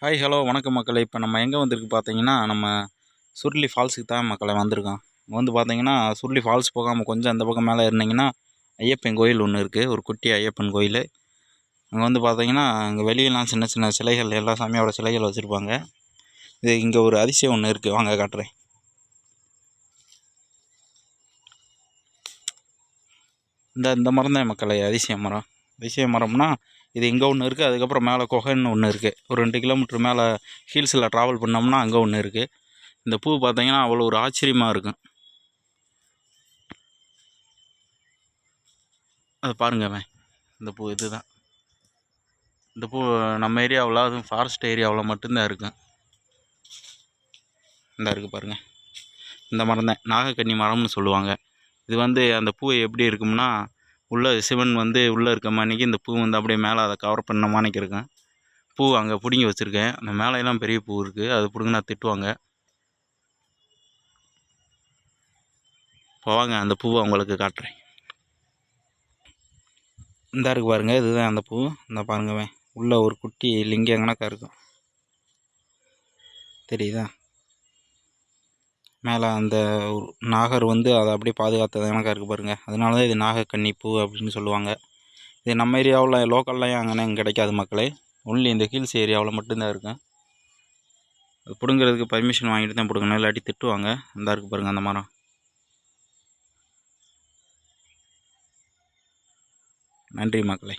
Hi hello வணக்கம் மக்களே. இப்போ நம்ம எங்கே வந்திருக்கு பார்த்தீங்கன்னா, நம்ம சுருளி ஃபால்ஸுக்கு தான் மக்களே வந்திருக்கோம். இங்கே வந்து பார்த்தீங்கன்னா, சுருளி ஃபால்ஸ் போகாமல் கொஞ்சம் அந்த பக்கம் மேலே இருந்தீங்கன்னா, ஐயப்பன் கோயில் ஒன்று இருக்குது. ஒரு குட்டி ஐயப்பன் கோயில். அங்கே வந்து பார்த்தீங்கன்னா, அங்கே வெளியெல்லாம் சின்ன சின்ன சிலைகள், எல்லா சாமியோட சிலைகள் வச்சுருப்பாங்க. இது இங்கே ஒரு அதிசயம் ஒன்று இருக்குது, வாங்க காட்டுறேன். இந்த மரம் தான் மக்களே அதிசய மரம். அதிசய மரம்னா இது இங்கே ஒன்று இருக்குது. அதுக்கப்புறம் மேலே குகைன்னு ஒன்று இருக்குது. ஒரு 2 கிலோமீட்டர் மேலே ஹீல்ஸில் ட்ராவல் பண்ணோம்னா அங்கே ஒன்று இருக்குது. இந்த பூ பார்த்தீங்கன்னா அவ்வளோ ஒரு ஆச்சரியமாக இருக்கும். அதை பாருங்கவே, இந்த பூ இதுதான். இந்த பூ நம்ம ஏரியாவில், அதுவும் ஃபாரஸ்ட் ஏரியாவில் மட்டும்தான் இருக்கும். இந்த இருக்குது பாருங்கள், இந்த மரம் தான் நாகக்கன்னி மரம்னு சொல்லுவாங்க. இது வந்து அந்த பூ எப்படி இருக்கும்னா, உள்ளே சிவன் வந்து உள்ளே இருக்க மாணிக்கு இந்த பூ வந்து அப்படியே மேலே அதை கவர் பண்ண மாணிக்கு இருக்கும். பூ அங்கே பிடுங்கி வச்சுருக்கேன். அந்த மேலையெல்லாம் பெரிய பூ இருக்குது. அது பிடுங்கினா திட்டுவாங்க. போவாங்க, அந்த பூவை உங்களுக்கு காட்டுறேன். இந்த இருக்குது பாருங்கள், இதுதான் அந்த பூ. இந்த பாருங்கவே, உள்ளே ஒரு குட்டி லிங்கம் கணக்காக இருக்கும், தெரியுதா? மேலே அந்த நாகர் வந்து அதை அப்படியே பாதுகாத்தது கணக்காக இருக்குது பாருங்கள். அதனால தான் இது நாகக்கன்னி பூ அப்படின்னு சொல்லுவாங்க. இது நம்ம ஏரியாவில் லோக்கல்லையும் அங்கே கிடைக்காது மக்களே. ஒன்லி இந்த ஹில்ஸ் ஏரியாவில் மட்டும்தான் இருக்கும். அது பிடுங்கிறதுக்கு பர்மிஷன் வாங்கிட்டு தான் பிடுங்கணும், இல்லாட்டி திட்டுவாங்க. இந்த இருக்குது பாருங்கள் அந்த மரம். நன்றி மக்களே.